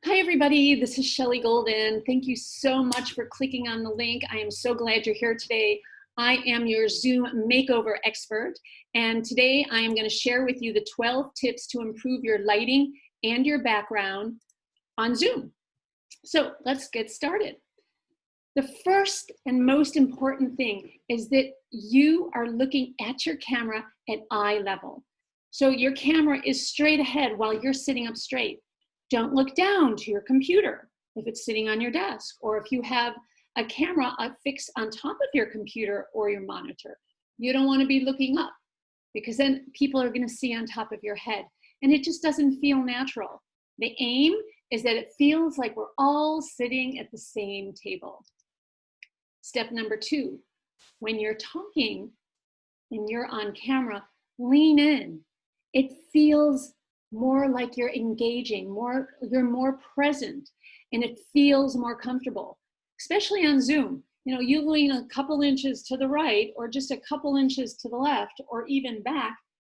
Hi, everybody. This is Shelley Golden. Thank you so much for clicking on the link. I am so glad you're here today. I am your Zoom makeover expert, and today I am going to share with you the 12 tips to improve your lighting and your background on Zoom. So let's get started. The first and most important thing is that you are looking at your camera at eye level. So your camera is straight ahead while you're sitting up straight. Don't look down to your computer if it's sitting on your desk, or if you have a camera fixed on top of your computer or your monitor. You don't want to be looking up, because then people are going to see on top of your head, and it just doesn't feel natural. The aim is that it feels like we're all sitting at the same table. Step number 2, when you're talking and you're on camera, lean in. It feels more like you're engaging, you're more present, and it feels more comfortable, especially on Zoom. You lean a couple inches to the right or just a couple inches to the left or even back,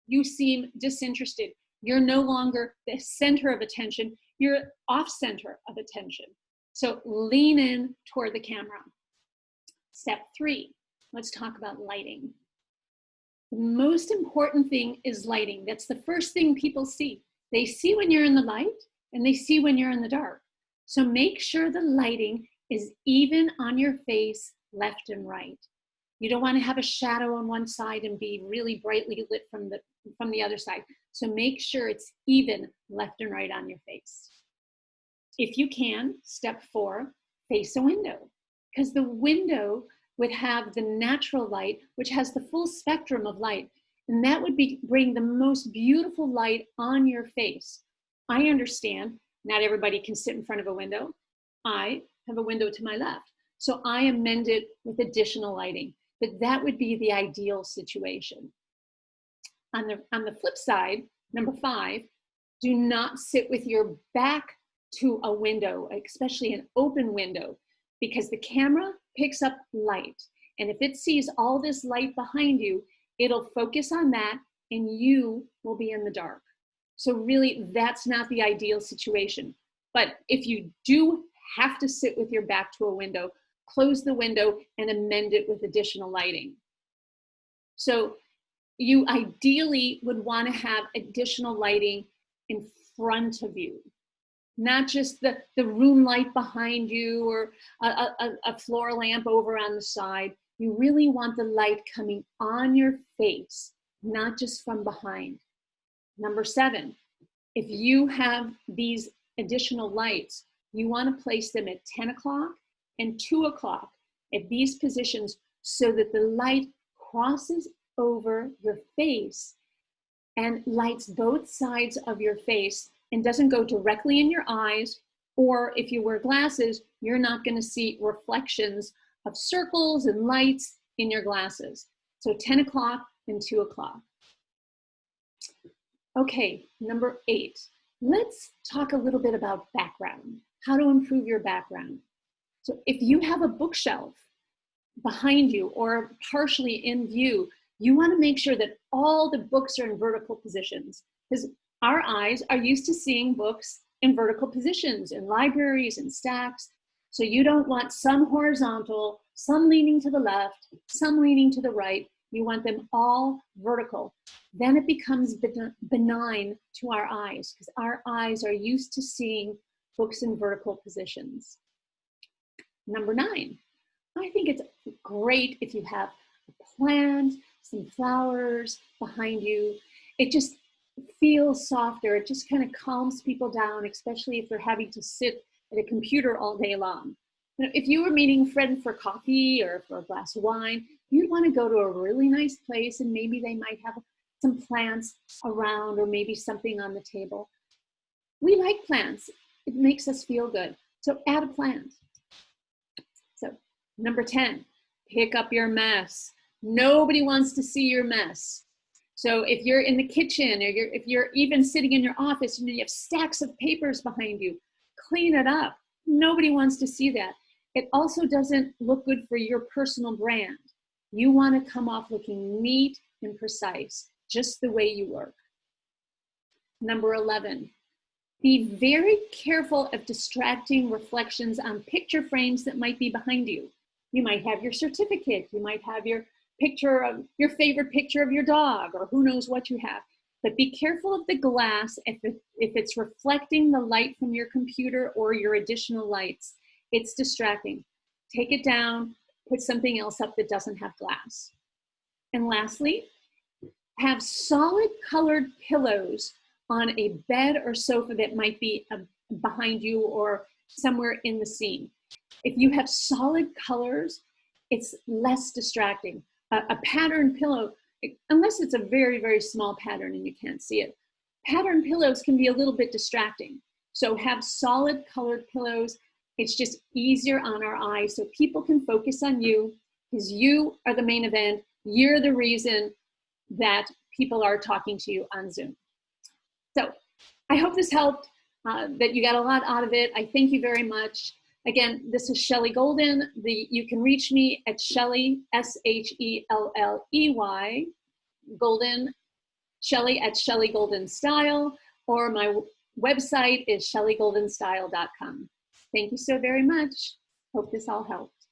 you seem disinterested. You're no longer the center of attention, you're off center of attention. So lean in toward the camera. Step 3, let's talk about lighting. The most important thing is lighting. That's the first thing people see. They see when you're in the light and they see when you're in the dark. So make sure the lighting is even on your face, left and right. You don't want to have a shadow on one side and be really brightly lit from the other side. So make sure it's even left and right on your face. If you can, step 4, face a window, because the window would have the natural light, which has the full spectrum of light, and that would bring the most beautiful light on your face. I understand not everybody can sit in front of a window. I have a window to my left, so I amend it with additional lighting, but that would be the ideal situation. On the flip side, number 5, do not sit with your back to a window, especially an open window, because the camera picks up light. And if it sees all this light behind you, it'll focus on that and you will be in the dark. So really, that's not the ideal situation. But if you do have to sit with your back to a window, close the window and amend it with additional lighting. So you ideally would want to have additional lighting in front of you, not just the room light behind you or a floor lamp over on the side. You really want the light coming on your face, not just from behind. Number 7, if you have these additional lights, you want to place them at 10 o'clock and 2 o'clock at these positions so that the light crosses over your face and lights both sides of your face and doesn't go directly in your eyes, or if you wear glasses, you're not going to see reflections of circles and lights in your glasses. So 10 o'clock and 2 o'clock. Okay, number 8. Let's talk a little bit about background, how to improve your background. So if you have a bookshelf behind you or partially in view, you want to make sure that all the books are in vertical positions, because our eyes are used to seeing books in vertical positions in libraries and stacks. So you don't want some horizontal, some leaning to the left, some leaning to the right. You want them all vertical. Then it becomes benign to our eyes, because our eyes are used to seeing books in vertical positions. Number 9, I think it's great if you have a plant, some flowers behind you. It just feels softer. It just kind of calms people down, especially if they're having to sit at a computer all day long. If you were meeting a friend for coffee or for a glass of wine, you'd want to go to a really nice place, and maybe they might have some plants around or maybe something on the table. We like plants. It makes us feel good. So add a plant. So number 10, pick up your mess. Nobody wants to see your mess. So if you're in the kitchen, or if you're even sitting in your office and you have stacks of papers behind you, clean it up. Nobody wants to see that. It also doesn't look good for your personal brand. You want to come off looking neat and precise, just the way you work. Number 11, Be very careful of distracting reflections on picture frames that might be behind you. You might have your certificate, you might have your picture of your favorite picture of your dog, or who knows what you have. But be careful of the glass if it's reflecting the light from your computer or your additional lights. It's distracting. Take it down, put something else up that doesn't have glass. And lastly, have solid colored pillows on a bed or sofa that might be behind you or somewhere in the scene. If you have solid colors, it's less distracting. A patterned pillow, unless it's a very, very small pattern and you can't see it, patterned pillows can be a little bit distracting. So have solid colored pillows. It's just easier on our eyes so people can focus on you, because you are the main event. You're the reason that people are talking to you on Zoom. So I hope this helped, that you got a lot out of it. I thank you very much. Again, this is Shelley Golden. You can reach me at Shelley, Shelley, Golden, Shelley at Shelley Golden Style, or my website is shelleygoldenstyle.com. Thank you so very much. Hope this all helped.